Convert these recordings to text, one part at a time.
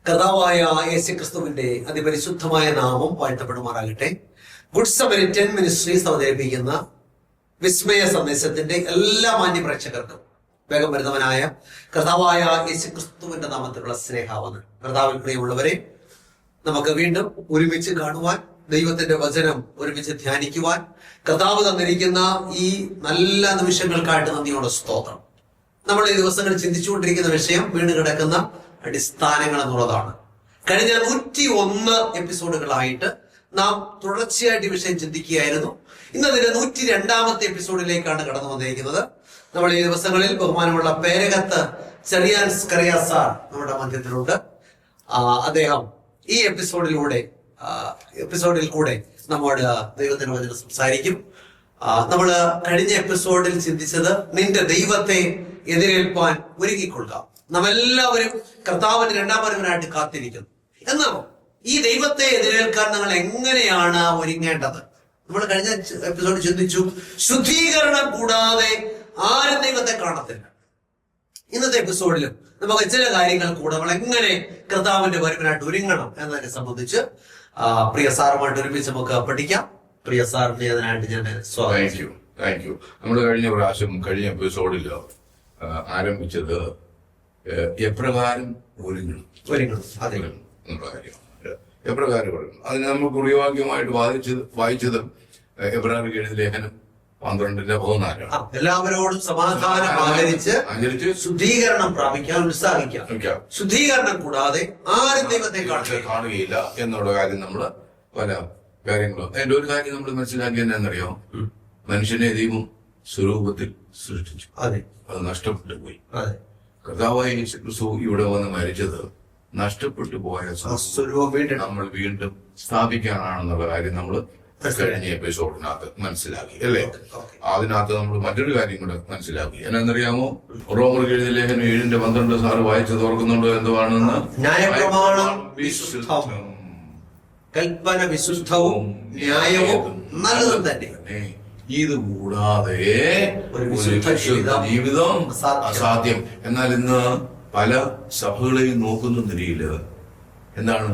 കർത്താവായ യേശുക്രിസ്തുവിന്റെ അതിപരിശുദ്ധമായ നാമം വാഴ്ത്തപ്പെടുമാറാകട്ടെ. ഗുഡ് സമരിറ്റൻ മിനിസ്ട്രീസ് അവതരിപ്പിക്കുന്ന വിസ്മയ സന്ദേശത്തിന്റെ എല്ലാ മാന്യ പ്രേക്ഷകർക്കും വേഗം വരുന്നവനായ കർത്താവായ യേശുക്രിസ്തുവിന്റെ നാമത്തിലുള്ള സ്നേഹാവനം. കർത്താവിൽ പ്രിയമുള്ളവരെ, നമുക്ക് വീണ്ടും ഒരുമിച്ച് കാണുവാൻ, ദൈവത്തിന്റെ വചനം ഒരുമിച്ച് ധ്യാനിക്കുവാൻ കർത്താവ് തന്നിരിക്കുന്ന ഈ നല്ല നിമിഷങ്ങൾക്കായിട്ട് നന്ദിയോടെ സ്തോത്രം. നമ്മൾ ഈ ദിവസങ്ങളിൽ ചിന്തിച്ചുകൊണ്ടിരിക്കുന്ന വിഷയം വീണ് കിടക്കുന്ന അടിസ്ഥാനങ്ങൾ എന്നുള്ളതാണ്. കഴിഞ്ഞ 101 എപ്പിസോഡുകളായിട്ട് നാം തുടർച്ചയായിട്ട് ഈ വിഷയം ചിന്തിക്കുകയായിരുന്നു. ഇന്ന് അതിന്റെ 102ാമത്തെ എപ്പിസോഡിലേക്കാണ് കടന്നു വന്നിരിക്കുന്നത്. നമ്മൾ ഈ ദിവസങ്ങളിൽ ബഹുമാനമുള്ള പേരകത്ത് ചെറിയാൻ സ്കറിയ സാർ നമ്മുടെ മധ്യത്തിലുണ്ട്. അദ്ദേഹം ഈ എപ്പിസോഡിൽ കൂടെ നമ്മോട് ദൈവത്തിന് വചനം സംസാരിക്കും. നമ്മൾ കഴിഞ്ഞ എപ്പിസോഡിൽ ചിന്തിച്ചത് നിന്റെ ദൈവത്തെ എതിരേൽപ്പാൻ ഒരുങ്ങിക്കൊള്ളുക. നാം എല്ലാവരും കർത്താവിന്റെ രണ്ടാം വരവിനായിട്ട് കാത്തിരിക്കുന്നു. എന്നാൽ ഈ ദൈവത്തെ എതിരേൽക്കാൻ നിങ്ങൾ എങ്ങനെയാണ് ഒരുങ്ങേണ്ടത്? നമ്മൾ കഴിഞ്ഞ എപ്പിസോഡ് ചിന്തിച്ചു, ശുദ്ധീകരണം കൂടാതെ ആരും ദൈവത്തെ കാണത്തില്ല. ഇന്നത്തെ എപ്പിസോഡിലും നമുക്ക് ചില കാര്യങ്ങൾ കൂടെ നമ്മൾ എങ്ങനെ കർത്താവിന്റെ വരവിനായിട്ട് ഒരുങ്ങണം എന്നതിനെ സംബന്ധിച്ച് പ്രിയ സാറുമായിട്ട് ഒരുമിച്ച് നമുക്ക് പഠിക്കാം. പ്രിയ സാറിന്റെ അതിനായിട്ട് ഞാൻ സ്വാഗതം. Thank you. നമ്മൾ കഴിഞ്ഞ എപ്പിസോഡിൽ ആരംഭിച്ചത് എപ്രകാരം ഒരുങ്ങണം എന്നുള്ള കാര്യമാണ്. എപ്രകാരം ഒരുങ്ങണം, അതിന് നമ്മൾ കുറിവാക്യമായിട്ട് വായിച്ചത് എബ്രായർക്ക് എഴുതിയ ലേഖനം 12:14. എല്ലാവരോടും സമാധാനം ആചരിച്ച് ശുദ്ധീകരണം പ്രാപിക്കാൻ ഉത്സാഹിക്കാം. ശുദ്ധീകരണം കൂടാതെ ആരും ദൈവത്തെ കാണുകയില്ല എന്നുള്ള കാര്യം നമ്മൾ പല കാര്യങ്ങളും. അതിന്റെ ഒരു കാര്യം നമ്മൾ മനസ്സിലാക്കിയത് എന്താണെന്നറിയോ? മനുഷ്യനെ ദൈവം സ്വരൂപത്തിൽ സൃഷ്ടിച്ചു, അത് നഷ്ടപ്പെട്ടു പോയി. കർത്താവായ യേശുക്രിസ്തു ഇവിടെ വന്ന് മരിച്ചത് നഷ്ടപ്പെട്ടു പോയ സ്വരൂപം നമ്മൾ വീണ്ടും സ്ഥാപിക്കാനാണെന്നുള്ള കാര്യം നമ്മൾ കഴിഞ്ഞ എപ്പിസോഡിനകത്ത് മനസ്സിലാക്കി, അല്ലേ? അതിനകത്ത് നമ്മൾ മറ്റൊരു കാര്യം കൂടെ മനസ്സിലാക്കി. എന്നാന്നറിയാമോ? റോമർക്ക് എഴുതിയ ലേഖനം 7:12 സാറ് വായിച്ചത് ഓർക്കുന്നുണ്ടോ? എന്തുവാണെന്ന്? ന്യായപ്രമാണം കൽപ്പന വിശുദ്ധവും ന്യായവും നല്ലതും തന്നെ. ഇത് കൂടാതെ ഒരു വിശുദ്ധ ജീവിതം അസാധ്യം. എന്നാൽ ഇന്ന് പല സഭകളെയും നോക്കുന്ന നിലയിൽ എന്താണ്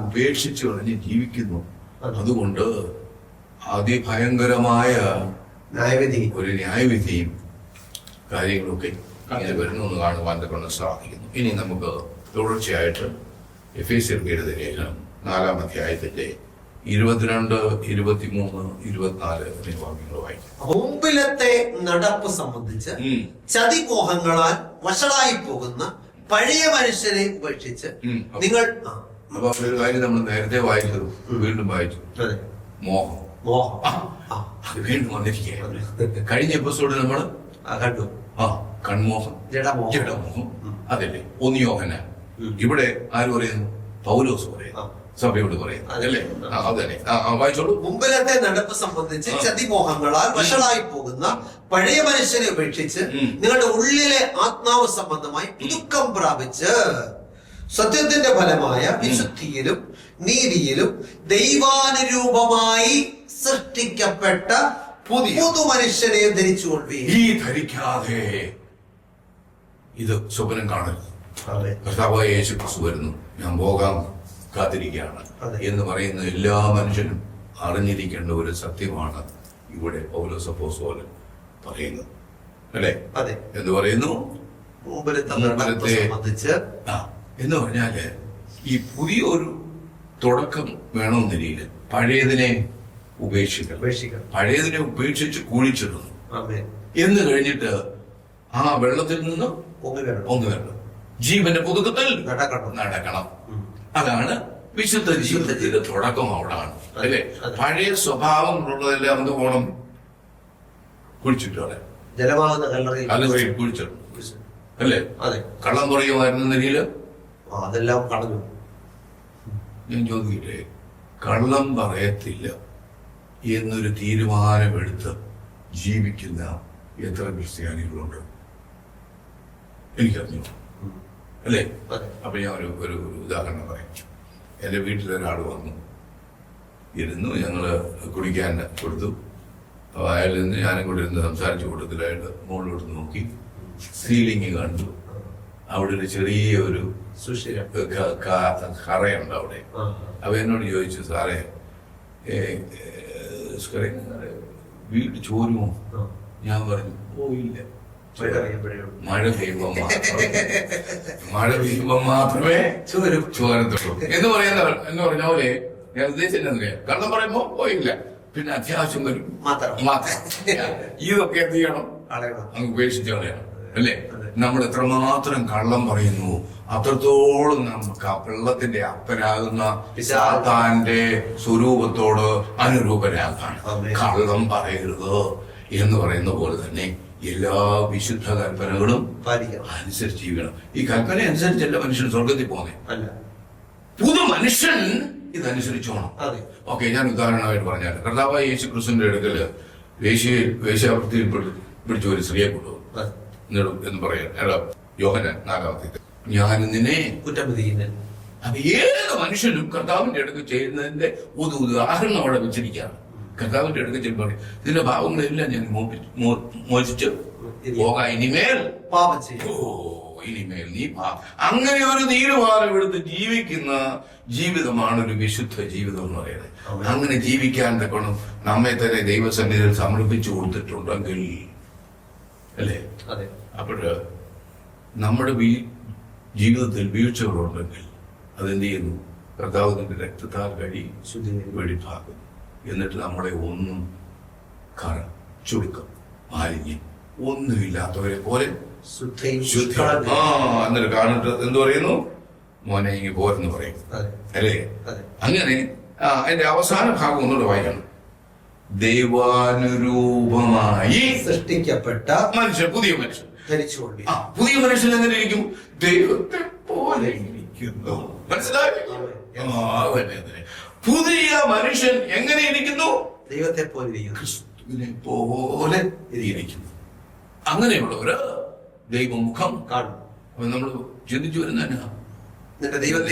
ഉപേക്ഷിച്ച് കളഞ്ഞ് ജീവിക്കുന്നു. അതുകൊണ്ട് അതിഭയങ്കരമായ ഒരു ന്യായവിധിയും കാര്യങ്ങളൊക്കെ ഇങ്ങനെ വരുന്നു കാണുവാൻ കൊണ്ട് സാധിക്കുന്നു. ഇനി നമുക്ക് തുടർച്ചയായിട്ട് എഫേസ്യർക്ക് എഴുതിയ ലേഖനം 4-ാം അധ്യായത്തിന്റെ 22, 23, 24 വാക്യങ്ങൾ വായിക്കും. മുമ്പിലത്തെ നടപ്പ് സംബന്ധിച്ച് ചതിമോഹങ്ങളാൽ വഷളായി പോകുന്ന പഴയ മനുഷ്യരെ ഉപേക്ഷിച്ച് നിങ്ങൾ. അപ്പൊ ഒരു കാര്യം നമ്മൾ നേരത്തെ വായിച്ചത് വീണ്ടും വായിച്ചു. മോഹം അത് വീണ്ടും വന്നിരിക്കുകയാണ്. കഴിഞ്ഞ എപ്പിസോഡിൽ നമ്മൾ കണ്ടു കൺമോഹം, ജഡമോഹം. അതല്ലേ 1 യോഹന്നാൻ. ഇവിടെ ആര് പറയുന്നു? പൗലോസ് പറയുന്നു, സഭയോട് പറയുന്നു, അതല്ലേ? അതല്ലേ വായിച്ചോളൂ. മുമ്പിലത്തെ നടപ്പ് സംബന്ധിച്ച് ചതിമോഹങ്ങളാൽ വഷളായി പോകുന്ന പഴയ മനുഷ്യനെ ഉപേക്ഷിച്ച് നിങ്ങളുടെ ഉള്ളിലെ ആത്മാവ് സംബന്ധമായി പുതുക്കം പ്രാപിച്ച് സത്യത്തിന്റെ ഫലമായ വിശുദ്ധിയിലും നീതിയിലും ദൈവാനുരൂപമായി സൃഷ്ടിക്കപ്പെട്ട പുതു മനുഷ്യനെ ധരിച്ചുകൊള്ളുകയും. ഈ ധരിക്കാതെ ഇത് സ്വപ്നം കാണരുത്. കർത്താവായ യേശുക്രിസ്തു വരുന്നു, ഞാൻ പോകാം, കാത്തിരിക്കുകയാണ് എന്ന് പറയുന്ന എല്ലാ മനുഷ്യനും അറിഞ്ഞിരിക്കേണ്ട ഒരു സത്യമാണ് ഇവിടെ പൗലോസ് അപ്പോസ്തലൻ പറയുന്നത്, അല്ലേ? എന്ന് പറയുന്നു എന്ന് പറഞ്ഞാല് ഈ പുതിയൊരു തുടക്കം വേണമെന്നില്ല, പഴയതിനെ ഉപേക്ഷിക്കണം. പഴയതിനെ ഉപേക്ഷിച്ച് കുഴിച്ചിടുന്നു എന്ന് കഴിഞ്ഞിട്ട് ആ വെള്ളത്തിൽ നിന്ന് പൊങ്ങി വരണം. ജീവന്റെ പുതുക്കത്തിൽ നടക്കണം. അതാണ് വിശുദ്ധ ജീവിതത്തിന്റെ തുടക്കം. അവിടാണ്, അല്ലേ? പഴയ സ്വഭാവങ്ങളുള്ളതെല്ലാം എന്ത് പോകണം? കുഴിച്ചിട്ട് ജലമാകുന്ന കുഴിച്ചിടണം, അല്ലേ? കള്ളം പറയുമായിരുന്ന നിലയില് അതെല്ലാം കളഞ്ഞു. ഞാൻ ചോദിക്കില്ലേ, കള്ളം പറയത്തില്ല എന്നൊരു തീരുമാനമെടുത്ത് ജീവിക്കുന്ന എത്ര ക്രിസ്ത്യാനികളുണ്ട് എനിക്കറിഞ്ഞു, അല്ലേ? അപ്പൊ ഞാൻ ഒരു ഉദാഹരണം പറയാം. എൻ്റെ വീട്ടിലൊരാൾ വന്നു ഇരുന്നു, ഞങ്ങള് കുടിക്കാൻ കൊടുത്തു. അയാളിൽ നിന്ന് ഞാനും കൂടെ ഇരുന്ന് സംസാരിച്ചു കൂട്ടത്തിലായിട്ട് മുകളിലോട്ട് നോക്കി സീലിംഗ് കണ്ടു. അവിടെ ഒരു ചെറിയ ഒരു സുഷിരം. കറയുണ്ട് അവിടെ. അപ്പൊ എന്നോട് ചോദിച്ചു, സാറേ വീട് ചോരുമോ? ഞാൻ പറഞ്ഞു, പോയില്ല, മഴ പെയ്യുമ്പോ മാത്രമേ ചോരത്തുള്ളൂ എന്ന് പറഞ്ഞ പോലെ ഞാൻ ഉദ്ദേശിച്ചെന്നറിയാം. കള്ളം പറയുമ്പോ പോയില്ല, പിന്നെ അത്യാവശ്യം വരും മാത്രം. ഇതൊക്കെ എന്ത് ചെയ്യണം? അങ്ങ് ഉപേക്ഷിച്ച് കളയണം, അല്ലേ? നമ്മൾ എത്രമാത്രം കള്ളം പറയുന്നു, അത്രത്തോളം നമുക്ക് ആ വെള്ളത്തിന്റെ അപ്പനാകുന്ന സാത്താന്റെ സ്വരൂപത്തോട് അനുരൂപരാകാണ്. കള്ളം പറയരുത് എന്ന് പറയുന്ന പോലെ തന്നെ എല്ലാ വിശുദ്ധ കൽപ്പനകളും അനുസരിച്ച് ജീവിക്കണം. ഈ കൽപ്പന അനുസരിച്ചല്ല മനുഷ്യൻ സ്വർഗത്തിൽ പോകുന്നത്. പുതു മനുഷ്യൻ ഇതനുസരിച്ചോണം. ഓക്കെ, ഞാൻ ഉദാഹരണമായിട്ട് പറഞ്ഞാൽ, കർത്താവായ യേശു ക്രിസ്തുവിന്റെ അടുക്കല് വേശ്യാവൃത്തിയിൽ പിടിച്ച ഒരു സ്ത്രീയെ കൊണ്ടുപോകും എന്ന് പറയാൻ യോഹന്നാൻ 4-ാമത്തെ, ഞാൻ നിന്നെ കുറ്റം വിധിക്കുന്നു. അപ്പൊ ഏത് മനുഷ്യനും കർത്താവിന്റെ അടുത്ത് ചെയ്യുന്നതിന്റെ ഒരു ഉദാഹരണം അവിടെ വെച്ചിരിക്കുകയാണ്. കർത്താവിന്റെ അടുത്ത് ചെല്ലുമ്പോൾ ഇതിന്റെ ഭാവങ്ങളെല്ലാം ഞാൻ മോചിച്ച് പോകാം, ഇനിമേൽ പാപം ചെയ്യും. ഇനിമേൽ നീ അങ്ങനെ ഒരു തീരുമാനം എടുത്ത് ജീവിക്കുന്ന ജീവിതമാണ് ഒരു വിശുദ്ധ ജീവിതം എന്ന് പറയുന്നത്. അങ്ങനെ ജീവിക്കാൻ തക്കണം നമ്മെ തന്നെ ദൈവസന്നിധിയിൽ സമർപ്പിച്ചു കൊടുത്തിട്ടുണ്ടെങ്കിൽ, അല്ലേ? അപ്പോഴ് നമ്മുടെ ജീവിതത്തിൽ വീഴ്ചകളുണ്ടെങ്കിൽ അതെന്ത് ചെയ്യുന്നു? കർത്താവിന്റെ രക്തത്താൽ കഴി വെടിപ്പാകുന്നു. എന്നിട്ട് നമ്മളെ ഒന്നും ചുരുക്കം മാലിന്യം ഒന്നുമില്ലാത്തവരെ പോലെ എന്നിട്ട് കാണിട്ട് എന്ത് പറയുന്നു? മോനെ ഇങ്ങ് പോരെന്ന് പറയും, അല്ലേ? അങ്ങനെ അതിന്റെ അവസാന ഭാഗം ഒന്നുകൂടെ വായിക്കണം. ദൈവാനുരൂപമായി സൃഷ്ടിക്കപ്പെട്ട മനുഷ്യൻ, പുതിയ മനുഷ്യൻ ധരിച്ചുകൊണ്ട്. പുതിയ മനുഷ്യൻ എങ്ങനെ ഇരിക്കും? ദൈവത്തെ പോലെ ഇരിക്കുന്നു. മനസ്സിലായി? പുതിയ മനുഷ്യൻ എങ്ങനെ ഇരിക്കുന്നു? ദൈവത്തെ പോലെ ഇരിക്കുന്നു, ക്രിസ്തുവിനെ പോലെ ഇരിക്കുന്നു. അങ്ങനെയുള്ളവര് ദൈവമുഖം കാണും. അപ്പൊ നമ്മൾ ചിന്തിച്ചു വരുന്ന ദൈവത്തെ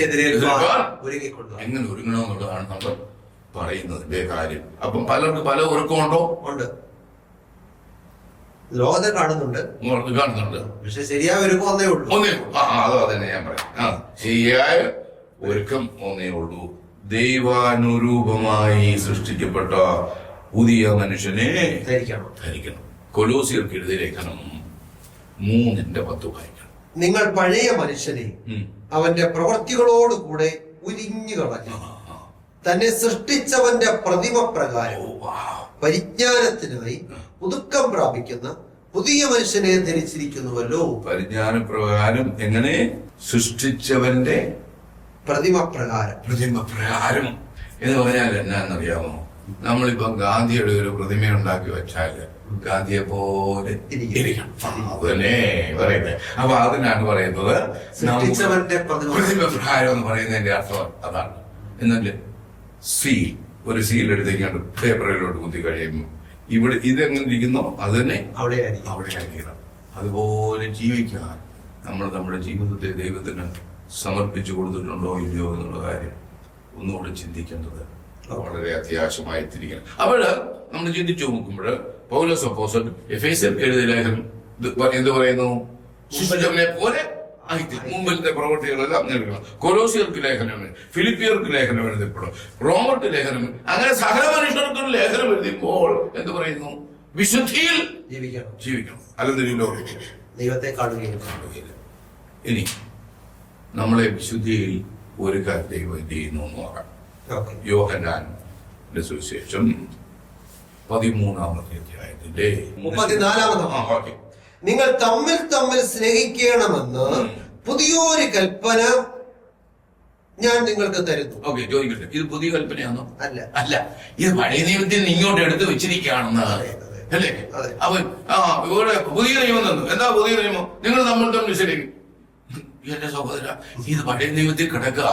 എങ്ങനെ ഒരുങ്ങണമെന്നുള്ളതാണ് നമ്മൾ പറയുന്നതിന്റെ കാര്യം. അപ്പം പലർക്ക് പല ഒരുക്കമുണ്ടോ? ഉണ്ട്. ലോകത്തെ കാണുന്നുണ്ട്, പക്ഷെ ശരിയായ ഒരുക്കം ഒന്നേ ഉള്ളൂ. അതന്നെ ഞാൻ പറയാം. ശരിയായ ഒരുക്കം ഒന്നേ ഉള്ളൂ. ദൈവാനുരൂപമായി സൃഷ്ടിക്കപ്പെട്ട പുതിയ മനുഷ്യനെ ധരിക്കണം. കൊലോസ്യർക്ക് എഴുതിയ ലേഖനം 3:10 വായിക്കണം. നിങ്ങൾ പഴയ മനുഷ്യനെ അവന്റെ പ്രവൃത്തികളോട് കൂടെ ഉരിഞ്ഞു കളഞ്ഞു തന്നെ സൃഷ്ടിച്ചവന്റെ പ്രതിമ പ്രകാരം പരിജ്ഞാനത്തിനായി പുതുക്കം പ്രാപിക്കുന്ന പുതിയ മനുഷ്യനെ ധരിച്ചിരിക്കുന്നുവല്ലോ. പരിജ്ഞാന പ്രകാരം എങ്ങനെ? സൃഷ്ടിച്ചവന്റെ പ്രതിമ പ്രകാരം എന്ന് പറഞ്ഞാൽ എന്നാന്നറിയാമോ? നമ്മളിപ്പം ഗാന്ധിയുടെ ഒരു പ്രതിമ ഉണ്ടാക്കി വെച്ചാല് ഗാന്ധിയെ പോലെ ഇരിക്കണം. അതന്നെ പറയുന്നത്. അപ്പൊ അതിനാണ് പറയുന്നത് പ്രതിമ പ്രകാരം എന്ന് പറയുന്നതിന്റെ അർത്ഥം അതാണ്. എന്നല്ലേ ഒരു സീൽ എടുത്തേക്കാണ്ട് പേപ്പറിലോട്ട് കുത്തി കഴിയുമ്പോൾ ഇവിടെ ഇതെങ്ങനെ ഇരിക്കുന്നോ അത് തന്നെ അവിടെ ആയിരിക്കണം. അതുപോലെ ജീവിക്കാൻ നമ്മൾ നമ്മുടെ ജീവിതത്തെ ദൈവത്തിന് സമർപ്പിച്ചു കൊടുത്തിട്ടുണ്ടോ ഇല്ലയോ എന്നുള്ള കാര്യം ഒന്നുകൂടെ ചിന്തിക്കേണ്ടത് വളരെ അത്യാവശ്യമായിത്തിരിക്കണം. അപ്പോഴ് നമ്മൾ ചിന്തിച്ചു നോക്കുമ്പോൾ പൗലോസ് അപ്പോസ്തലൻ എഫേസ്യർക്ക് എഴുതിയ ലേഖനം എന്ത് പറയുന്നു? ശിശുവിനെ പോലെ മുമ്പിലത്തെ പ്രവൃത്തികളെല്ലാം നേടുകയാണ്. കൊലോസിയർക്ക് ലേഖനം, ഫിലിപ്പിയർക്ക് ലേഖനം എഴുതിയപ്പോൾ, റോമർക്ക് ലേഖനം, അങ്ങനെ സകല മനുഷ്യർക്കും ലേഖനം എഴുതിയപ്പോൾ എന്ത് പറയുന്നു? വിശുദ്ധിയിൽ ജീവിക്കണം, അല്ലെങ്കിൽ ദൈവത്തെ കാണുകയില്ല. ഇനി നമ്മളെ വിശുദ്ധിയിൽ ഒരു കാര്യം ദൈവം എന്ത് ചെയ്യുന്നു എന്ന് നോക്കാം. യോഹന്നാന്റെ സുവിശേഷം 13-ാമത്തെ അധ്യായത്തിന്റെ 34. നിങ്ങൾ തമ്മിൽ തമ്മിൽ സ്നേഹിക്കണമെന്ന് പുതിയൊരു കൽപ്പന ഞാൻ നിങ്ങൾക്ക് തരുന്നു. ഓക്കെ, ചോദിക്കട്ടെ, ഇത് പുതിയ കൽപ്പനയാണോ? അല്ല, ഇത് പഴയ നിയമത്തിൽ ഇങ്ങോട്ട് എടുത്ത് വെച്ചിരിക്കുകയാണെന്ന്, അല്ലേ? അപ്പൊ ഇവിടെ പുതിയ നിയമം തന്നു. എന്താ പുതിയ നിയമം? നിങ്ങൾ തമ്മിൽ തമ്മിൽ ശരിക്കും. എന്റെ സഹോദര, ഇത് പഴയ നിയമത്തിൽ കിടക്കുക.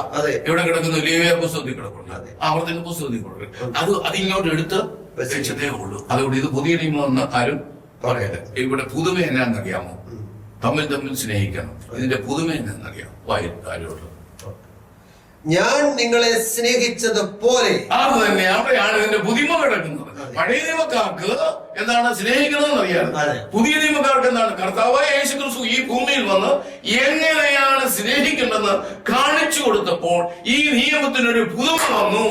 എവിടെ കിടക്കുന്നു? ലേവ്യ പുസ്തകത്തിൽ കിടക്കുന്നുണ്ട്, ആവർത്തന പുസ്തകത്തിൽ കിടക്കുന്നു. അത് ഇങ്ങോട്ട് എടുത്ത് വെച്ചതേ ഉള്ളൂ. അതുകൊണ്ട് ഇത് പുതിയ നിയമം എന്ന് ആരും പറയരുത്. ഇവിടെ പുതുമ എന്നാന്നറിയാമോ? തമ്മിൽ തമ്മിൽ സ്നേഹിക്കണം. ഇതിന്റെ പുതുമ എന്നാന്നറിയാമോ? കാര്യമുള്ളൂ. ഞാൻ നിങ്ങളെ സ്നേഹിച്ചത് പോലെ അത് തന്നെ. അവിടെയാണ് ഇതിന്റെ പുതുമ കിടക്കുന്നത്. പഴയ നിയമക്കാർക്ക് എന്താണ് സ്നേഹിക്കണമെന്ന് അറിയാം. പുതിയ നിയമക്കാർക്ക് എന്താണ്? കർത്താവായ യേശു ക്രിസ്തു ഈ ഭൂമിയിൽ വന്ന് എങ്ങനെയാണ് സ്നേഹിക്കേണ്ടെന്ന് കാണിച്ചു കൊടുത്തപ്പോൾ ഈ നിയമത്തിനൊരു പുതുമ വന്നു.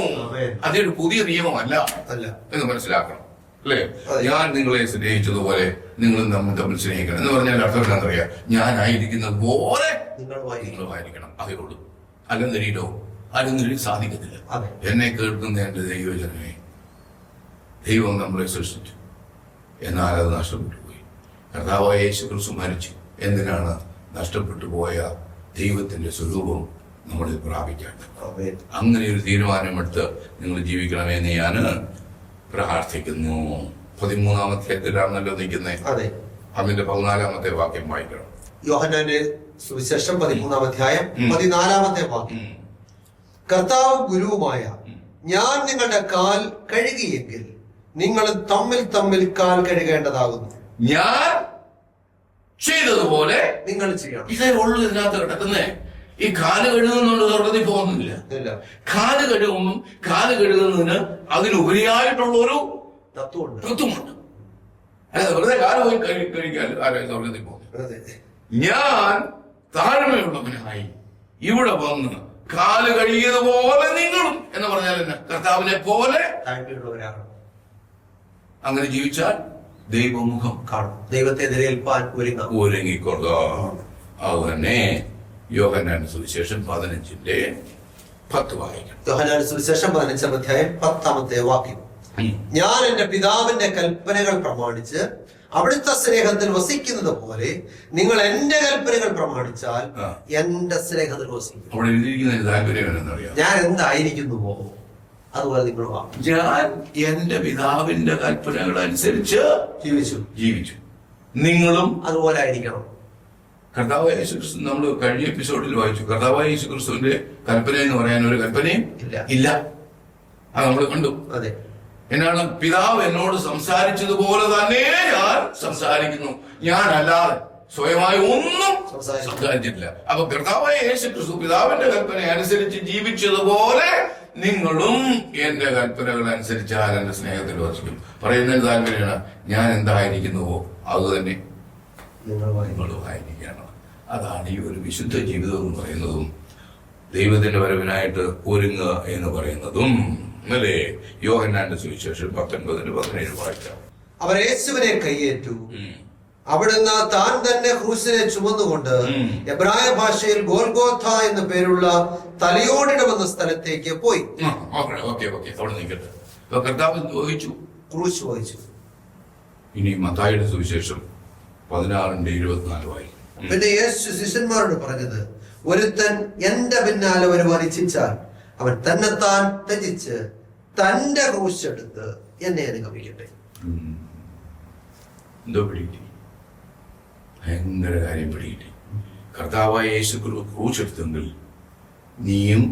അതൊരു പുതിയ നിയമമല്ല എന്ന് മനസ്സിലാക്കണം, അല്ലേ? ഞാൻ നിങ്ങളെ സ്നേഹിച്ചതുപോലെ നിങ്ങൾ തമ്മിൽ സ്നേഹിക്കണം എന്ന് പറഞ്ഞാൽ അർത്ഥം എന്താണെന്നറിയാം? ഞാനായിരിക്കുന്നത് പോലെ നിങ്ങളുമായിരിക്കണം, അതേ ഉള്ളൂ. അല്ലെന്നരിയിലോ അല്ലെന്നരിൽ സാധിക്കത്തില്ല. എന്നെ കേൾക്കുന്ന എന്റെ ദൈവജനമേ, ദൈവം നമ്മളെ സൃഷ്ടിച്ചു, എന്നാൽ അത് നഷ്ടപ്പെട്ടു പോയി. കർത്താവായ യേശു ക്രിസ്തു മരിച്ചു. എന്തിനാണ്? നഷ്ടപ്പെട്ടു പോയ ദൈവത്തിന്റെ സ്വരൂപം നമ്മളിൽ പ്രാപിക്കാൻ. അങ്ങനെ ഒരു തീരുമാനമെടുത്ത് നിങ്ങൾ ജീവിക്കണമെന്ന് ഞാൻ പ്രാർത്ഥിക്കുന്നു. 13-ാമത്തെ എത്തിലാണല്ലോ നിൽക്കുന്നത്. അതിന്റെ 14-ാമത്തെ വാക്യം വായിക്കണം. യോഹന്നാന്റെ സുവിശേഷം 13-ാം അധ്യായം 14-ാമത്തെ വാക്യം. കർത്താവ് ഗുരുവുമായ ഞാൻ നിങ്ങളുടെ കാൽ കഴുകിയെങ്കിൽ നിങ്ങൾ തമ്മിൽ തമ്മിൽ കാൽ കഴുകേണ്ടതാകുന്നു. ഞാൻ ചെയ്തതുപോലെ നിങ്ങൾ ചെയ്യണം. ഇതേ ഉള്ളൂ ഇതിനകത്ത് കിടക്കുന്നേ. ഈ കാല് കഴുകുന്നുണ്ട് സ്വർഗത്തിൽ പോകുന്നില്ല. കാല് കഴുകുന്നതിന് അതിനുപരിയായിട്ടുള്ള ഒരു തത്വമുണ്ട്. അതായത് വെറുതെ കാല് പോയി കഴിക്കാൻ ആരായി സ്വർഗത്തിൽ പോകുന്നത്? ഞാൻ താഴ്മയുള്ളവനായി ഇവിടെ വന്ന് കാല് കഴുകിയതുപോലെ നിങ്ങളും എന്ന് പറഞ്ഞാൽ തന്നെ കർത്താവിനെ പോലെ താഴ്മയുള്ളവരാണ്. അങ്ങനെ ജീവിച്ചാൽ ദൈവമുഖം കാണും. ദൈവത്തെ എതിരേൽപ്പാൻ ഒരുങ്ങിക്കൊള്ളുക. അത് തന്നെ യോഹന്നാന്റെ സുവിശേഷം 15-10 വായിക്കണം. യോഹന്നാന്റെ സുവിശേഷം 15-ാം അധ്യായം 10-ാമത്തെ വാക്യം. ഞാൻ എന്റെ പിതാവിന്റെ കൽപ്പനകൾ പ്രമാണിച്ച് അവിടുത്തെ സ്നേഹത്തിൽ വസിക്കുന്നത് പോലെ നിങ്ങൾ എന്റെ കൽപ്പനകൾ പ്രമാണിച്ചാൽ എന്റെ സ്നേഹത്തിൽ വസിക്കും. ഞാൻ എന്തായിരിക്കുന്നുവോ അതുപോലെ നിങ്ങൾ ഞാൻ എന്റെ പിതാവിന്റെ കൽപ്പനകൾ അനുസരിച്ച് ജീവിച്ചു, നിങ്ങളും അതുപോലെ ആയിരിക്കണം. കർത്താവായ യേശു ക്രിസ്തു നമ്മൾ കഴിഞ്ഞ എപ്പിസോഡിൽ വായിച്ചു. കർത്താവായ യേശു ക്രിസ്തുവിന്റെ കൽപ്പന എന്ന് പറയാൻ ഒരു കൽപ്പനയും ഇല്ല. അത് നമ്മൾ കണ്ടു. അതെ, എന്നാണ്? പിതാവ് എന്നോട് സംസാരിച്ചതുപോലെ തന്നെ ഞാൻ സംസാരിക്കുന്നു, ഞാൻ അല്ലാതെ സ്വയമായി ഒന്നും സംസാരിച്ചിട്ടില്ല. അപ്പൊ കർത്താവായ യേശു ക്രിസ്തു പിതാവിന്റെ കൽപ്പന അനുസരിച്ച് ജീവിച്ചതുപോലെ നിങ്ങളും എന്റെ കൽപ്പനകൾ അനുസരിച്ചാൽ എന്റെ സ്നേഹത്തിൽ വസിക്കും. പറയുന്നതിന് താല്പര്യമാണ്, ഞാൻ എന്തായിരിക്കുന്നുവോ അത് തന്നെ നിങ്ങളുമായിരിക്കണം. അതാണ് ഈ ഒരു വിശുദ്ധ ജീവിതം എന്ന് പറയുന്നതും ദൈവത്തിന്റെ വരവിനായിട്ട് ഒരുങ്ങുക എന്ന് പറയുന്നതും, അല്ലേ? യോഹന്നാന്റെ സുവിശേഷം 19-17 വായിക്കാം. അവർ യേശുവിനെ കൈയേറ്റു. അവിടുന്ന് താൻ തന്നെ ക്രൂശിനെ ചുമന്നുകൊണ്ട് എബ്രായ ഭാഷയിൽ ഗോൽഗോഥ എന്ന പേരുള്ള തലയോടിടമെന്ന സ്ഥലത്തേക്ക് പോയി. ക്രൂശ് വഹിച്ചു. ഇനി മത്തായിയുടെ സുവിശേഷം 16-24 പിന്നെ യേശു ശിഷ്യന്മാരോട് പറഞ്ഞത്, ഒരുത്തൻ എന്റെ പിന്നാലെ വരുവാൻ ഇച്ഛിച്ചാൽ അവൻ തന്നെത്താൻ ത്യജിച്ച് തന്റെ ക്രൂശെടുത്ത് എന്നെ അനുഗമിക്കട്ടെ. എന്തോ പിടികിട്ടി, ഭയങ്കര കാര്യം പിടികിട്ടി. കർത്താവായ യേശു ക്രൂശെടുത്തെങ്കിൽ നീയും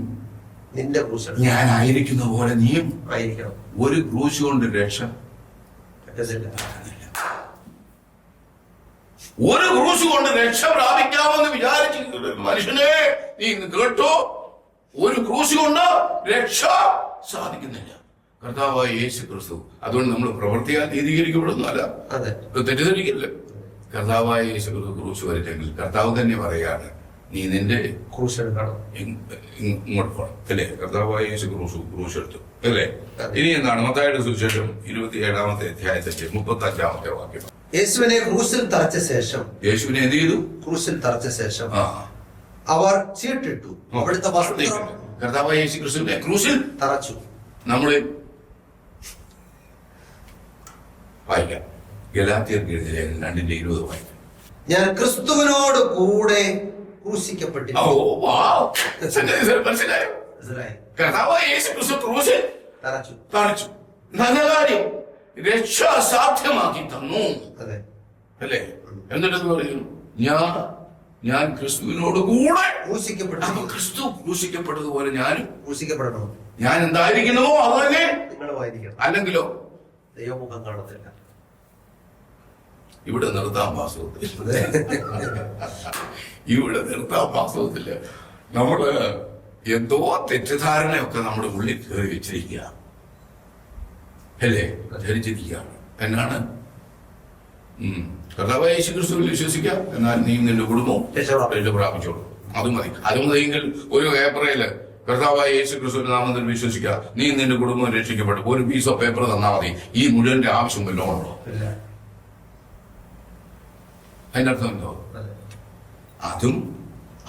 നിന്റെ ക്രൂശ് ഞാനായിരിക്കുന്ന പോലെ നീയും ആയിരിക്കണം. ഒരു ക്രൂശ് കൊണ്ട് രക്ഷ ഒരു ക്രൂശ് കൊണ്ട് രക്ഷ പ്രാപിക്കാമെന്ന് വിചാരിച്ചിട്ടുണ്ട് മനുഷ്യനെ. നീ കേട്ടോ, ഒരു ക്രൂശ് കൊണ്ട് രക്ഷ സാധിക്കുന്നില്ല. കർത്താവായ യേശു ക്രിസ്തു. അതുകൊണ്ട് നമ്മൾ പ്രവർത്തിയാൽ നീതീകരിക്കപ്പെടുന്നല്ല, തെറ്റിദ്ധരിക്കില്ല. കർത്താവായ യേശു ക്രിസ്തു ക്രൂശ് വരട്ടെങ്കിൽ കർത്താവ് തന്നെ പറയാണ്, നീ നിന്റെ ക്രൂശ് എടുക്കണം, ഇങ്ങോട്ട് പോകണം, അല്ലേ? കർത്താവായ യേശു ക്രൂശ് എടുത്തു, അല്ലേ? ഇനി എന്താണ് മത്തായിയുടെ സുവിശേഷം 27-ാമത്തെ അധ്യായത്തിന്റെ 35-ാമത്തെ വാക്യം. യേശുവിനെ ക്രൂശിൽ തറച്ച ശേഷം യേശുവിനെ എന്ത് ചെയ്തു? ക്രൂശിൽ തറച്ച ശേഷം അവർ ചീട്ടിട്ടു. അവിടുത്തെ കർത്താവായ യേശു ക്രിസ്തുവിനെ ക്രൂശിൽ തറച്ചു. നമ്മള് വായിക്കാം. ഗലാത്യർക്ക് എഴുതിയ 2:20 വായിക്കാം. ഞാൻ ക്രിസ്തുവിനോട് കൂടെ ക്രൂശിക്കപ്പെട്ടിരിക്കുന്നു. മനസ്സിലായോ? കർത്താവായ യേശു ക്രിസ്തു ക്രൂശിൽ തറച്ചു. നല്ല കാര്യം, രക്ഷ സാധ്യമാക്കി തന്നു, അല്ലേ? എന്നിട്ട് പറയുന്നു, ഞാൻ ക്രിസ്തുവിനോട് കൂടെ ക്രൂശിക്കപ്പെട്ടു. ക്രിസ്തു ക്രൂശിക്കപ്പെട്ടതുപോലെ ഞാനും ക്രൂശിക്കപ്പെടണം. ഞാൻ എന്തായിരിക്കുന്നുവോ അത് തന്നെ നിങ്ങളുമായിരിക്കണം. അല്ലെങ്കിലോ ദൈവമുഖം കാണത്തില്ല. ഇവിടെ നിർത്താൻ വാസ്തവത്തിൽ നമ്മള് എന്തോ തെറ്റിദ്ധാരണയൊക്കെ നമ്മുടെ ഉള്ളിൽ കയറി വെച്ചിരിക്കുക. അല്ലേ? ധരിച്ചിരിക്കുകയാണ്. എന്നാണ്? കർത്താവായ യേശു ക്രിസ്തുവിൽ വിശ്വസിക്കുക, എന്നാൽ നീ നിന്റെ കുടുംബവും രക്ഷ പ്രാപിച്ചോളൂ. അത് മതി. അത് മതിയെങ്കിൽ ഒരു പേപ്പറില് കർത്താവായ യേശു ക്രിസ്തുവിന്റെ നാമത്തിൽ വിശ്വസിക്കുക, നീ നിന്റെ കുടുംബം രക്ഷിക്കപ്പെട്ടു. ഒരു പീസ് ഓഫ് പേപ്പർ തന്നാൽ മതി. ഈ മുഴുവന്റെ ആവശ്യം വല്ലതും ഉണ്ടോ? അതിന്റെ അർത്ഥം എന്തോ? അതും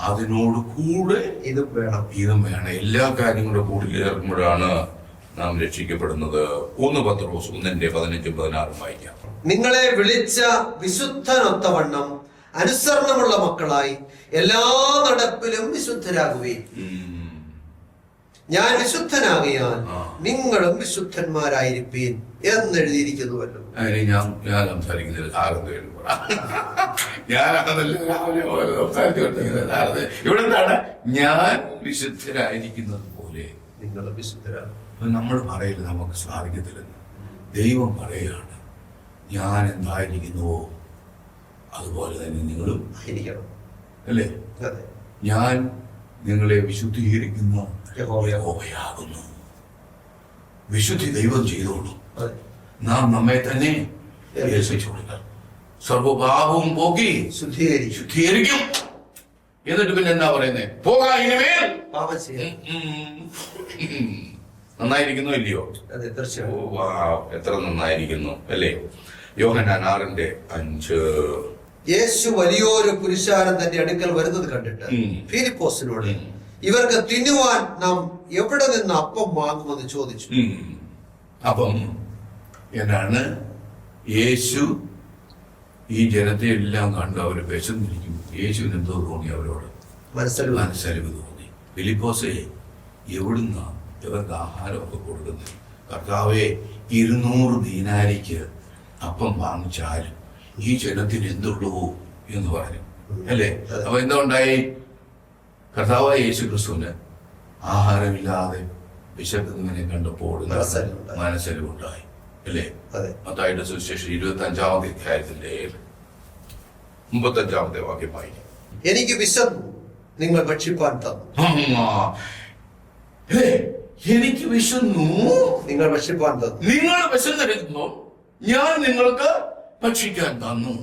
അതിനോട് കൂടെ ഇതും വേണം. എല്ലാ കാര്യങ്ങളുടെ കൂടി ചേർക്കുമ്പോഴാണ് നാം രക്ഷിക്കപ്പെടുന്നത്. 1 പത്രോസ് 1:15-16 വായിക്കാം. നിങ്ങളെ വിളിച്ച വിശുദ്ധനൊത്തവണ്ണം അനുസരണമുള്ള മക്കളായി എല്ലാ നടപ്പിലും വിശുദ്ധരാകുകയും ഞാൻ വിശുദ്ധനാകിയാൽ നിങ്ങളും വിശുദ്ധന്മാരായിരിപ്പീൻ എന്നെഴുതിയിരിക്കുന്നുവല്ലോ. ഞാൻ സംസാരിക്കുന്നത് ഇവിടെ എന്താണ്? ഞാൻ വിശുദ്ധരായിരിക്കുന്നത് പോലെ നിങ്ങളും വിശുദ്ധരാകും. നമ്മൾ പറയില്ല, നമുക്ക് സാധിക്കത്തില്ലെന്ന്. ദൈവം പറയുകയാണ്, ഞാൻ എന്തായിരിക്കുന്നുവോ അതുപോലെ തന്നെ നിങ്ങളും ആയിരിക്കണം. അല്ലേ? ഞാൻ നിങ്ങളെ വിശുദ്ധീകരിക്കുന്ന യഹോവയാകുന്നു. വിശുദ്ധി ദൈവം ചെയ്തോളൂ. നാം നമ്മെ തന്നെ ഏൽപ്പിച്ചു കൊടുക്കാം. സർവപാപവും പോക്കി ശുദ്ധീകരിക്കും. എന്നിട്ട് പിന്നെ എന്താ പറയുന്നേ? പോകാ ഇനിമേൽ നന്നായിരിക്കുന്നു, ഇല്ലയോ? എത്ര നന്നായിരിക്കുന്നു അല്ലേ? യോഹന്നാൻ 6:5. യേശു വലിയൊരു പുരുഷാരം തന്റെ അടുക്കൽ വരുന്നത് കണ്ടിട്ട് ഫിലിപ്പോസിനോട്, ഇവർക്ക് തിന്നുവാൻ നാം എവിടെ നിന്ന് അപ്പം വാങ്ങുമെന്ന് ചോദിച്ചു. അപ്പം എന്താണ്? യേശു ഈ ജനത്തെ എല്ലാം കണ്ട് അവർ വിശന്നിരിക്കും. യേശുവിന് എന്തോ തോന്നി? അവരോട് മനസ്സലിവ് തോന്നി. ഫിലിപ്പോസേ, എവിടുന്ന ഇവർക്ക് ആഹാരമൊക്കെ കൊടുക്കുന്നത്? കർത്താവേ, 200 ദീനാരിക്ക് അപ്പം വാങ്ങിച്ചാലും ഈ ജനത്തിന് എന്തുള്ളൂ എന്ന് പറഞ്ഞു. അല്ലേ? അപ്പൊ എന്തുണ്ടായി? കർത്താവായ യേശു ക്രിസ്തുവിന് ആഹാരമില്ലാതെ വിശക്കുന്നവനെ കണ്ടപ്പോൾ മനസ്സലിവുണ്ടായി. അല്ലേ? മത്തായിയുടെ സുവിശേഷം 25-ാമത്തെ അധ്യായത്തിന്റെ 35-ാമത്തെ വാക്യം വായിക്കും. എനിക്ക് വിശന്നു, നിങ്ങൾ ഭക്ഷിപ്പാൻ തന്നു. എനിക്ക് വിശന്നു, നിങ്ങൾ ഭക്ഷിപ്പാൻ തന്നു. നിങ്ങൾ വിശന്നിരുന്നു, ഞാൻ നിങ്ങൾക്ക് ഭക്ഷിക്കാൻ തന്നു.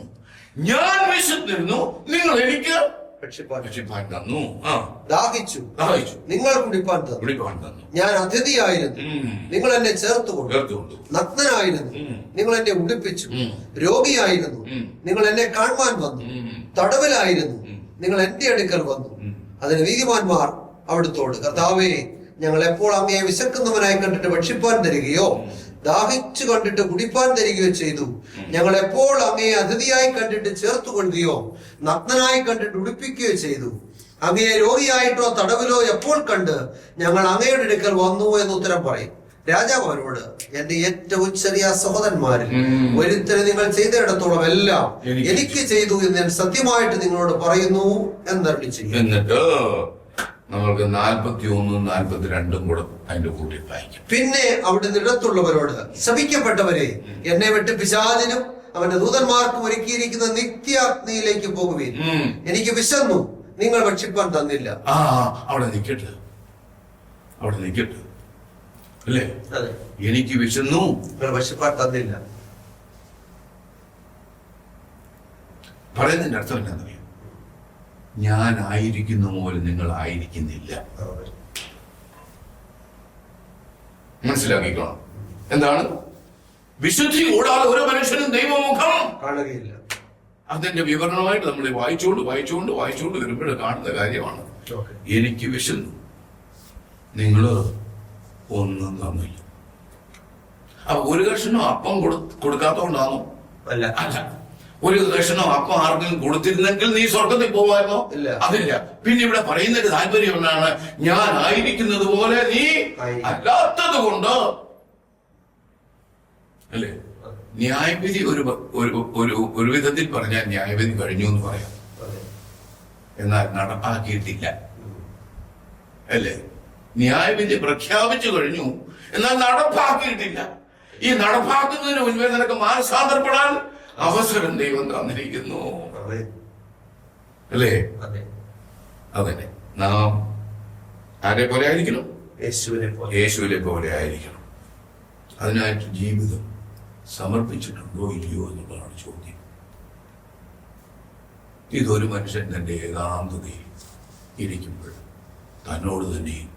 ഞാൻ വിശന്നിരുന്നു, നിങ്ങൾ എനിക്ക് ഭക്ഷിപ്പാൻ തന്നു. ദാഹിച്ചു, നിങ്ങൾ കുടിപ്പാൻ തന്നു. ഞാൻ അതിഥിയായിരുന്നു, നിങ്ങൾ എന്നെ ചേർത്തുകൊണ്ടു. നഗ്നനായിരുന്നു, നിങ്ങൾ എന്നെ ഉടുപ്പിച്ചു. രോഗിയായിരുന്നു, നിങ്ങൾ എന്നെ കാണുവാൻ വന്നു. തടവിലായിരുന്നു, നിങ്ങൾ എന്റെ അടുക്കൽ വന്നു. അതിന് നീതിമാന്മാർ അവിടുത്തോട്, കർത്താവേ, ഞങ്ങൾ എപ്പോൾ അങ്ങയെ വിശക്കുന്നവനായി കണ്ടിട്ട് ഭക്ഷിപ്പാൻ തരികയോ ദാഹിച്ചു കണ്ടിട്ട് കുടിപ്പാൻ തരികയോ ചെയ്തു? ഞങ്ങൾ എപ്പോൾ അങ്ങയെ അതിഥിയായി കണ്ടിട്ട് ചേർത്തുകൊള്ളുകയോ നഗ്നനായി കണ്ടിട്ട് ഉടുപ്പിക്കുകയോ ചെയ്തു? അങ്ങയെ രോഗിയായിട്ടോ തടവിലോ എപ്പോൾ കണ്ട് ഞങ്ങൾ അങ്ങയുടെ അടുക്കൽ വന്നു എന്ന് ഉത്തരം പറയും. രാജാവ് അവരോട്, എന്റെ ഏറ്റവും ചെറിയ സഹോദരന്മാരിൽ ഒരുത്തരെ നിങ്ങൾ ചെയ്തിടത്തോളം എല്ലാം എനിക്ക് ചെയ്തു എന്ന് ഞാൻ സത്യമായിട്ട് നിങ്ങളോട് പറയുന്നു എന്നരുളി ചെയ്യും. എന്നിട്ട് നമ്മൾക്ക് 41-ഉം 42-ഉം കൂടെ അതിന്റെ കൂട്ടി വായിക്കും. പിന്നെ അവിടുന്ന് ഇടത്തുള്ളവരോട്, ശപിക്കപ്പെട്ടവരെ, എന്നെ വിട്ട് പിശാചിനും അവന്റെ ദൂതന്മാർക്കും ഒരുക്കിയിരിക്കുന്ന നിത്യാഗ്നിയിലേക്ക് പോകുവീൻ. എനിക്ക് വിശന്നു, നിങ്ങൾ ഭക്ഷിപ്പാൻ തന്നില്ല. അവിടെ നിൽക്കട്ടെ അല്ലേ? എനിക്ക് വിശന്നു, നിങ്ങൾ ഭക്ഷിപ്പാൻ തന്നില്ല. പറയുന്നതിന്റെ അർത്ഥം എന്താണെന്നറിയാം? ഞാൻ ആയിരിക്കുന്ന പോലെ നിങ്ങൾ ആയിരിക്കുന്നില്ല. മനസ്സിലാക്കിക്കോണം. എന്താണ്? വിശുദ്ധി കൂടാതെ ഒരു മനുഷ്യനും ദൈവമുഖം കാണുകയില്ല. അതിന്റെ വിവരണമായിട്ട് നമ്മൾ വായിച്ചുകൊണ്ട് വരുമ്പോൾ കാണുന്ന കാര്യമാണ്. എനിക്ക് വിശന്നു, നിങ്ങള് ഒന്നും തന്നില്ല. അപ്പൊ ഒരു കഷ്ണം അപ്പം കൊടുക്കാത്തോണ്ടാണോ? അല്ല. ഒരു കഷ്ണം അപ്പം ആർക്കും കൊടുത്തിരുന്നെങ്കിൽ നീ സ്വർഗത്തിൽ പോവായിരുന്നോ? അതില്ല. പിന്നെ ഇവിടെ പറയുന്നൊരു താല്പര്യം എന്നാണ്, ഞാൻ ആയിരിക്കുന്നത് പോലെ നീ അല്ലാത്തത് കൊണ്ട്. അല്ലേ? ന്യായവിധി ഒരു വിധത്തിൽ പറഞ്ഞാൽ ന്യായവിധി കഴിഞ്ഞു എന്ന് പറയാം. എന്നാൽ നടപ്പാക്കിയിട്ടില്ല. അല്ലേ? ന്യായവിധി പ്രഖ്യാപിച്ചു കഴിഞ്ഞു, എന്നാൽ നടപ്പാക്കിയിട്ടില്ല. ഈ നടപ്പാക്കുന്നതിന് മുൻപേ നിനക്ക് മാനസാന്തരപ്പെടാൻ അവസരം ദൈവം തന്നിരിക്കുന്നു. അല്ലേ? അതന്നെ. നാം ആരെ പോലെ ആയിരിക്കണം? യേശുവിനെ പോലെ ആയിരിക്കണം. അതിനായിട്ട് ജീവിതം സമർപ്പിച്ചിട്ടുണ്ടോ ഇല്ലയോ എന്നുള്ളതാണ് ചോദ്യം. ഇതൊരു മനുഷ്യൻ തൻ്റെ ഏകാന്തതയിൽ ഇരിക്കുമ്പോൾ തന്നോട് തന്നെയും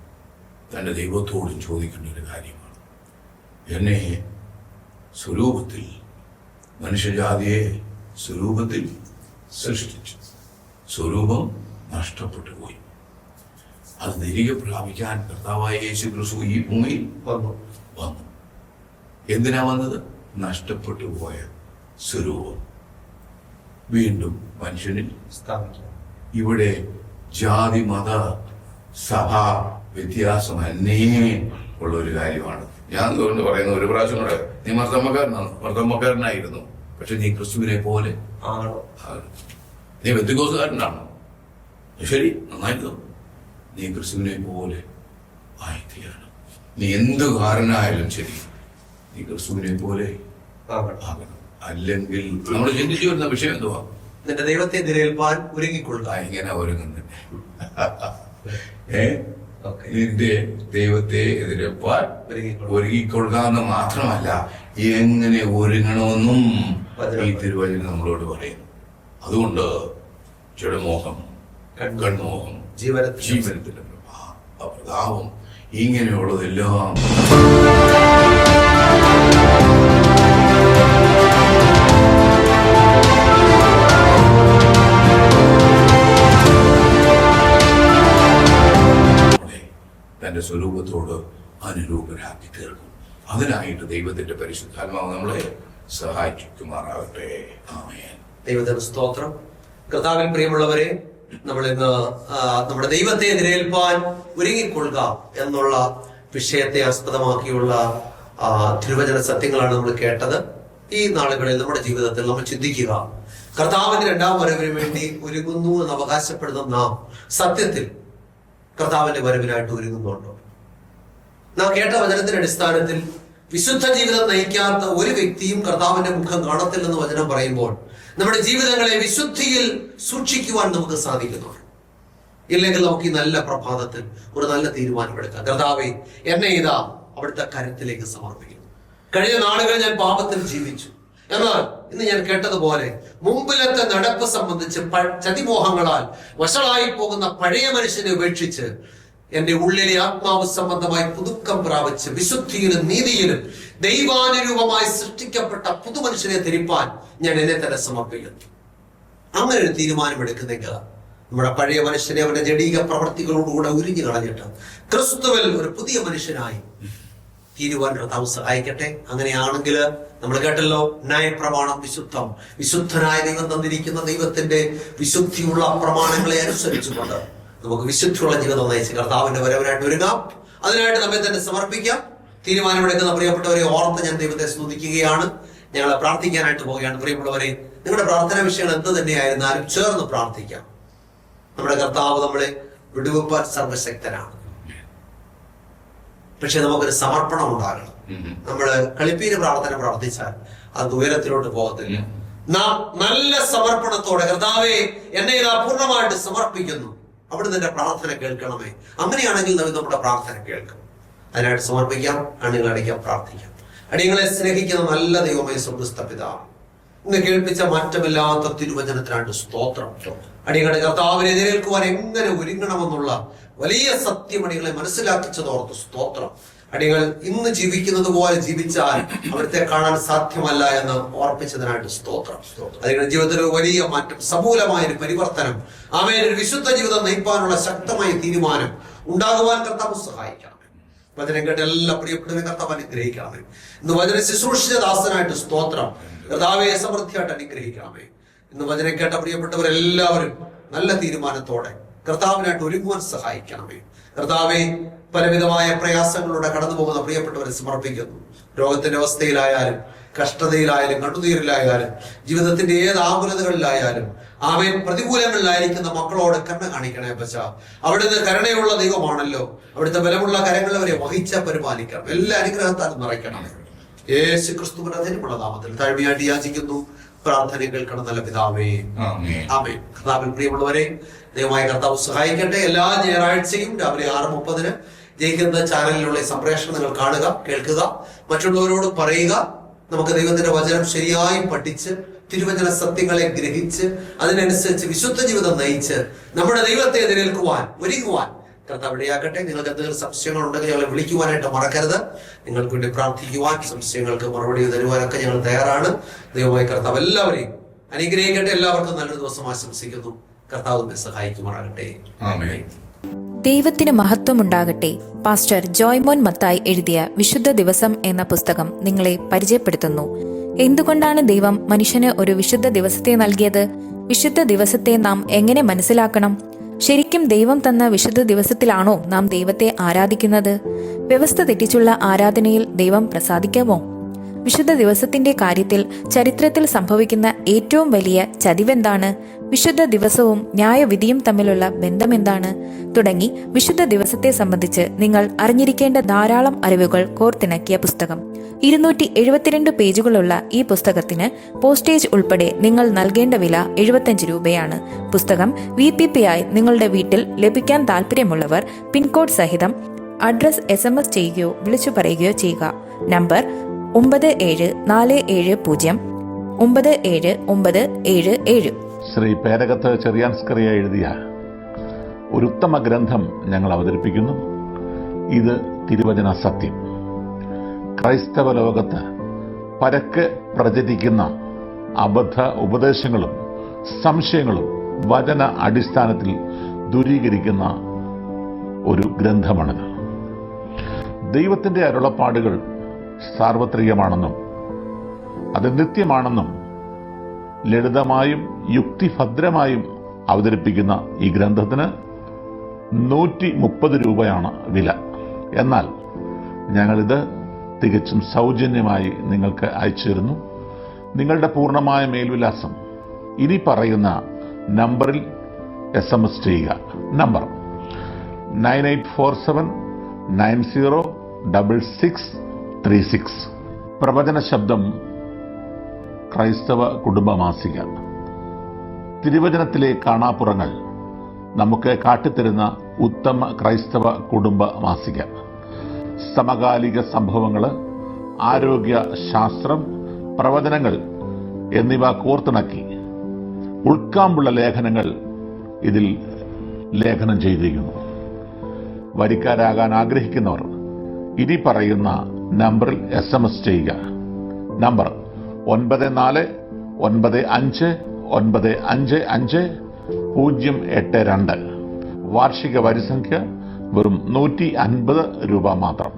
തൻ്റെ ദൈവത്തോടും ചോദിക്കേണ്ട ഒരു കാര്യമാണ്. എന്നെ സ്വരൂപത്തിൽ, മനുഷ്യജാതിയെ സ്വരൂപത്തിൽ സൃഷ്ടിച്ചു, സ്വരൂപം നഷ്ടപ്പെട്ടു പോയി. അത് തിരികെ പ്രാപിക്കാൻ കർത്താവായ യേശു ക്രിസ്തു ഈ ഭൂമിയിൽ വന്നു. എന്തിനാ വന്നത്? നഷ്ടപ്പെട്ടു പോയ സ്വരൂപം വീണ്ടും മനുഷ്യനിൽ സ്ഥാപിക്കുക. ഇവിടെ ജാതി മത സഭ വ്യത്യാസമന്നേ ഉള്ള ഒരു കാര്യമാണ്. ഞാൻ തോന്നുന്നു പറയുന്ന ഒരു പ്രാവശ്യം കൂടെ, നീ മർദ്ദമ്മക്കാരനായിരുന്നു, പക്ഷെ നീ ക്രിസ്തുവിനെ പോലെ ആണോ? നീ ബന്ധുക്കോസുകാരനാണോ? ശരി, നന്നായിരുന്നു. നീ ക്രിസ്തുവിനെ പോലെ ആയിത്തീരണം. നീ എന്ത് കാരനായാലും ശരി, നീ ക്രിസ്തുവിനെ പോലെ ആകണം. അല്ലെങ്കിൽ നമ്മൾ ചിന്തിച്ചു വരുന്ന വിഷയം എന്തുവാ? നിന്റെ ദൈവത്തെ എതിരേൽപ്പാൻ ഒരുങ്ങിക്കൊള്ളുക. ഇങ്ങനെ ഒരുങ്ങുന്നത് നിന്റെ ദൈവത്തെ എതിരേൽപ്പാൻ ഒരുങ്ങിക്കൊള്ളുക എന്ന് മാത്രമല്ല, എങ്ങനെ ഒരുങ്ങണമെന്നും ഈ തിരുവചനം നമ്മളോട് പറയുന്നു. അതുകൊണ്ട് ജഡമോഹം, കൺമോഹം, ജീവനത്തിന്റെ പ്രഭാവം, ഇങ്ങനെയുള്ളതെല്ലാം തന്റെ സ്വരൂപത്തോട് അനുരൂപരാക്കി തീർക്കും. അതിനായിട്ട് ദൈവത്തിന്റെ പരിശുദ്ധാത്മാവ് നമ്മളെ സഹായിക്കുമാറാകട്ടെ. ആമേൻ. ദൈവത്തിന് സ്തോത്രം. കർത്താവിൽ പ്രിയമുള്ളവരെ, നമ്മൾ ഇന്ന് നമ്മുടെ ദൈവത്തെ എതിരേൽപ്പാൻ ഒരുങ്ങിക്കൊള്ളുക എന്നുള്ള വിഷയത്തെ ആസ്പദമാക്കിയുള്ള തിരുവചന സത്യങ്ങളാണ് നമ്മൾ കേട്ടത്. ഈ നാളുകളിൽ നമ്മുടെ ജീവിതത്തിൽ നമ്മൾ ചിന്തിക്കുക, കർത്താവിന്റെ രണ്ടാം വരവിന് വേണ്ടി ഒരുങ്ങുന്നു എന്ന് അവകാശപ്പെടുന്ന നാം സത്യത്തിൽ കർത്താവിന്റെ വരവിനായിട്ട് ഒരുങ്ങുന്നുണ്ടോ? നാം കേട്ട വചനത്തിന്റെ അടിസ്ഥാനത്തിൽ വിശുദ്ധ ജീവിതം നയിക്കാത്ത ഒരു വ്യക്തിയും കർത്താവിന്റെ മുഖം കാണത്തില്ലെന്ന് വചനം പറയുമ്പോൾ നമ്മുടെ ജീവിതങ്ങളെ വിശുദ്ധിയിൽ സൂക്ഷിക്കുവാൻ നമുക്ക് സാധിക്കുന്നുണ്ട്. ഇല്ലെങ്കിൽ നമുക്ക് ഈ നല്ല പ്രഭാതത്തിൽ ഒരു നല്ല തീരുമാനമെടുക്കാം. കർത്താവേ, എന്നെ ഇതാ അവിടുത്തെ കരത്തിലേക്ക് സമർപ്പിക്കുന്നു. കഴിഞ്ഞ നാളുകൾ ഞാൻ പാപത്തിൽ ജീവിച്ചു. എന്നാൽ ഇന്ന് ഞാൻ കേട്ടതുപോലെ മുമ്പിലത്തെ നടപ്പ് സംബന്ധിച്ച് ചതിമോഹങ്ങളാൽ വഷളായി പോകുന്ന പഴയ മനുഷ്യനെ ഉപേക്ഷിച്ച് എന്റെ ഉള്ളിലെ ആത്മാവ് സംബന്ധമായി പുതുക്കം പ്രാപിച്ച് വിശുദ്ധിയിലും നീതിയിലും ദൈവാനുരൂപമായി സൃഷ്ടിക്കപ്പെട്ട പുതുമനുഷ്യനെ ധരിപ്പാൻ ഞാൻ എന്നെ തന്നെ സമർപ്പിക്കുന്നു. അങ്ങനെ ഒരു തീരുമാനമെടുക്കുന്നെങ്കിൽ നമ്മുടെ പഴയ മനുഷ്യനെ അവന്റെ ജഡീക പ്രവർത്തികളോടുകൂടെ ഉരിഞ്ഞു കളഞ്ഞിട്ട് ക്രിസ്തുവിൽ ഒരു പുതിയ മനുഷ്യനായി തീരുവാൻ കർത്താവ് സഹായിക്കട്ടെ. അങ്ങനെയാണെങ്കിൽ നമ്മൾ കേട്ടല്ലോ, ന്യായപ്രമാണം വിശുദ്ധം. വിശുദ്ധനായ ദൈവം തന്നിരിക്കുന്ന ദൈവത്തിന്റെ വിശുദ്ധിയുള്ള പ്രമാണങ്ങളെ അനുസരിച്ചുകൊണ്ട് നമുക്ക് വിശുദ്ധിയുള്ള ജീവിതം നയിച്ച് കർത്താവിന്റെ വരവനായിട്ട് ഒരുങ്ങാം. അതിനായിട്ട് നമ്മെ തന്നെ സമർപ്പിക്കാം. തീരുമാനമെടുക്കുന്ന പ്രിയപ്പെട്ടവരെ ഓർത്ത് ഞാൻ ദൈവത്തെ സ്തുതിക്കുകയാണ്. ഞങ്ങളെ പ്രാർത്ഥിക്കാനായിട്ട് പോവുകയാണ്. പ്രിയപ്പെട്ടവരെ, നിങ്ങളുടെ പ്രാർത്ഥനാ വിഷയങ്ങൾ എന്ത് തന്നെയായിരുന്നാലും ചേർന്ന് പ്രാർത്ഥിക്കാം. നമ്മുടെ കർത്താവ് നമ്മളെ വിടുവിപ്പാൻ സർവശക്തനാണ്. പക്ഷെ നമുക്കൊരു സമർപ്പണം ഉണ്ടാകണം. നമ്മള് കളിപ്പീര് പ്രാർത്ഥന പ്രാർത്ഥിച്ചാൽ അത് ഉയരത്തിലോട്ട് പോകത്തില്ല. നാം നല്ല സമർപ്പണത്തോടെ, കർത്താവേ, എന്നെ ഇതാ പൂർണ്ണമായിട്ട് സമർപ്പിക്കുന്നു, അവിടുന്ന് എന്റെ പ്രാർത്ഥന കേൾക്കണമേ. അങ്ങനെയാണെങ്കിൽ നമ്മുടെ പ്രാർത്ഥന കേൾക്കും. അതിനായിട്ട് സമർപ്പിക്കാം, കണ്ണുകൾ അടയ്ക്കാം, പ്രാർത്ഥിക്കാം. അടിയങ്ങളെ സ്നേഹിക്കുന്ന നല്ല ദൈവമേ, സ്വർഗ്ഗസ്ഥ പിതാവേ, ഇന്ന് കേൾപ്പിച്ച മാറ്റമില്ലാത്ത തിരുവചനത്തിനായിട്ട് സ്തോത്രം. അടിയങ്ങളുടെ കർത്താവിനെ എതിരേൽക്കുവാൻ എങ്ങനെ ഒരുങ്ങണമെന്നുള്ള വലിയ സത്യം അടികളെ മനസ്സിലാക്കിച്ചതോർത്ത് സ്തോത്രം. അടികൾ ഇന്ന് ജീവിക്കുന്നത് പോലെ ജീവിച്ചാൽ അവിടുത്തെ കാണാൻ സാധ്യമല്ല എന്ന് ഓർപ്പിച്ചതിനായിട്ട് സ്തോത്രം. അടികളുടെ ജീവിതത്തിൽ ഒരു വലിയ മാറ്റം, സമൂലമായ ഒരു പരിവർത്തനം, ആമേൻ, ഒരു വിശുദ്ധ ജീവിതം നയിപ്പാനുള്ള ശക്തമായ തീരുമാനം ഉണ്ടാകുവാൻ കർത്താവ് സഹായിക്കണം. വചനം കേട്ട എല്ലാ പ്രിയപ്പെട്ടവരെ കർത്താവ് അനുഗ്രഹിക്കണമേ. ഇന്ന് വചന ശുശ്രൂഷിച്ച ദാസനായിട്ട് സ്തോത്രം. കർത്താവെ സമൃദ്ധിയായിട്ട് അനുഗ്രഹിക്കണമേ. ഇന്ന് വചനം കേട്ട പ്രിയപ്പെട്ടവരെല്ലാവരും നല്ല തീരുമാനത്തോടെ കർത്താവിനായിട്ട് ഒരുങ്ങുവാൻ സഹായിക്കണമേ. കർത്താവെ, പലവിധമായ പ്രയാസങ്ങളിലൂടെ കടന്നു പോകുന്ന പ്രിയപ്പെട്ടവരെ സമർപ്പിക്കുന്നു. രോഗത്തിന്റെ അവസ്ഥയിലായാലും, കഷ്ടതയിലായാലും, കണ്ണുനീരിലായാലും, ജീവിതത്തിന്റെ ഏത് ആകുലതകളിലായാലും, ആമേൻ, പ്രതികൂലങ്ങളിലായിരിക്കുന്ന മക്കളോട് കരുണ കാണിക്കണേ പച്ച. അവിടുന്ന് കരുണയുള്ള ദൈവമാണല്ലോ. അവിടുത്തെ ബലമുള്ള കരങ്ങൾ അവരെ വഹിച്ച പരിപാലിക്കണം. എല്ലാ അനുഗ്രഹത്താലും നിറയ്ക്കണമേ. യേശു ക്രിസ്തുവിന്റെ അതിനുള്ള നാമത്തിൽ താഴ്മയായിട്ട് യാചിക്കുന്നു. പ്രാർത്ഥന കേൾക്കണം നല്ല പിതാവേ, ആമേൻ. കർത്താവിൽ പ്രിയമുള്ളവരെ, ദൈവമായ കർത്താവ് സഹായിക്കട്ടെ. എല്ലാ ഞായറാഴ്ചയും രാവിലെ 6:30 ജയിക്കുന്ന ചാനലിലുള്ള ഈ സംപ്രേഷണം നിങ്ങൾ കാണുക, കേൾക്കുക, മറ്റുള്ളവരോട് പറയുക. നമുക്ക് ദൈവത്തിന്റെ വചനം ശരിയായി പഠിച്ച് തിരുവചന സത്യങ്ങളെ ഗ്രഹിച്ച് അതിനനുസരിച്ച് വിശുദ്ധ ജീവിതം നയിച്ച് നമ്മുടെ ദൈവത്തെ എതിരേൽക്കുവാൻ ഒരുങ്ങുവാൻ കർത്താവ് ഇടയാക്കട്ടെ. നിങ്ങൾക്ക് എന്തെങ്കിലും സംശയങ്ങൾ ഉണ്ടെങ്കിൽ ഞങ്ങളെ വിളിക്കുവാനായിട്ട് മറക്കരുത്. നിങ്ങൾക്ക് വേണ്ടി പ്രാർത്ഥിക്കുവാൻ, സംശയങ്ങൾക്ക് മറുപടി തരുവാനൊക്കെ ഞങ്ങൾ തയ്യാറാണ്. ദൈവമായ കർത്താവ് എല്ലാവരെയും അനുഗ്രഹിക്കട്ടെ. എല്ലാവർക്കും നല്ലൊരു ദിവസം ആശംസിക്കുന്നു. കർത്താവ് നമ്മെ സഹായിക്കുമാറാകട്ടെ. ആമേൻ. ദൈവത്തിന് മഹത്വമുണ്ടാകട്ടെ. പാസ്റ്റർ ജോയ്മോൻ മത്തായി എഴുതിയ വിശുദ്ധ ദിവസം എന്ന പുസ്തകം നിങ്ങളെ പരിചയപ്പെടുത്തുന്നു. എന്തുകൊണ്ടാണ് ദൈവം മനുഷ്യന് ഒരു വിശുദ്ധ ദിവസത്തെ നൽകിയത്? വിശുദ്ധ ദിവസത്തെ നാം എങ്ങനെ മനസ്സിലാക്കണം? ശരിക്കും ദൈവം തന്ന വിശുദ്ധ ദിവസത്തിലാണോ നാം ദൈവത്തെ ആരാധിക്കുന്നത്? വ്യവസ്ഥ തെറ്റിച്ചുള്ള ആരാധനയിൽ ദൈവം പ്രസാദിക്കാമോ? വിശുദ്ധ ദിവസത്തിന്റെ കാര്യത്തിൽ ചരിത്രത്തിൽ സംഭവിക്കുന്ന ഏറ്റവും വലിയ ചതിവെന്താണ്? വിശുദ്ധ ദിവസവും ന്യായവിധിയും തമ്മിലുള്ള ബന്ധമെന്താണ്? തുടങ്ങി വിശുദ്ധ ദിവസത്തെ സംബന്ധിച്ച് നിങ്ങൾ അറിഞ്ഞിരിക്കേണ്ട ധാരാളം അറിവുകൾ കോർത്തിണക്കിയ പുസ്തകം. 272 പേജുകളുള്ള ഈ പുസ്തകത്തിന് പോസ്റ്റേജ് ഉൾപ്പെടെ നിങ്ങൾ നൽകേണ്ട വില 75 രൂപയാണ്. പുസ്തകം VPP ആയി നിങ്ങളുടെ വീട്ടിൽ ലഭിക്കാൻ താല്പര്യമുള്ളവർ പിൻകോഡ് സഹിതം അഡ്രസ് SMS ചെയ്യുകയോ വിളിച്ചു പറയുകയോ ചെയ്യുക. നമ്പർ 9740979977. ശ്രീ പേരകത്ത് ചെറിയാൻസ്കറിയ എഴുതിയ ഒരു ഉത്തമ ഗ്രന്ഥം ഞങ്ങൾ അവതരിപ്പിക്കുന്നു. ഇത് തിരുവചന സത്യം. ക്രൈസ്തവ ലോകത്ത് പരക്കെ പ്രചരിക്കുന്ന അബദ്ധ ഉപദേശങ്ങളും സംശയങ്ങളും വചന അടിസ്ഥാനത്തിൽ ദൂരീകരിക്കുന്ന ഒരു ഗ്രന്ഥമാണിത്. ദൈവത്തിന്റെ അരുളപ്പാടുകൾ സാർവത്രികമാണെന്നും അത് നിത്യമാണെന്നും ലളിതമായും യുക്തിഭദ്രമായും അവതരിപ്പിക്കുന്ന ഈ ഗ്രന്ഥത്തിന് 130 രൂപയാണ് വില. എന്നാൽ ഞങ്ങളിത് തികച്ചും സൗജന്യമായി നിങ്ങൾക്ക് അയച്ചു തരുന്നു. നിങ്ങളുടെ പൂർണ്ണമായ മേൽവിലാസം ഇനി പറയുന്ന നമ്പറിൽ SMS ചെയ്യുക. നമ്പർ 9847906636. പ്രവചന ശബ്ദം ക്രൈസ്തവ കുടുംബമാസിക. തിരുവചനത്തിലെ കാണാപ്പുറങ്ങൾ നമുക്ക് കാട്ടിത്തരുന്ന ഉത്തമ ക്രൈസ്തവ കുടുംബ മാസിക. സമകാലിക സംഭവങ്ങൾ, ആരോഗ്യ ശാസ്ത്രം, പ്രവചനങ്ങൾ എന്നിവ കോർത്തിണക്കി ഉൾക്കാമ്പുള്ള ലേഖനങ്ങൾ ഇതിൽ ലേഖനം ചെയ്തിരിക്കുന്നു. വരിക്കാരാകാൻ ആഗ്രഹിക്കുന്നവർ ഇനി പറയുന്ന നമ്പറിൽ SMS ചെയ്യുക. നമ്പർ 9495955082. വാർഷിക വരിസംഖ്യ വെറും 150 രൂപ മാത്രം.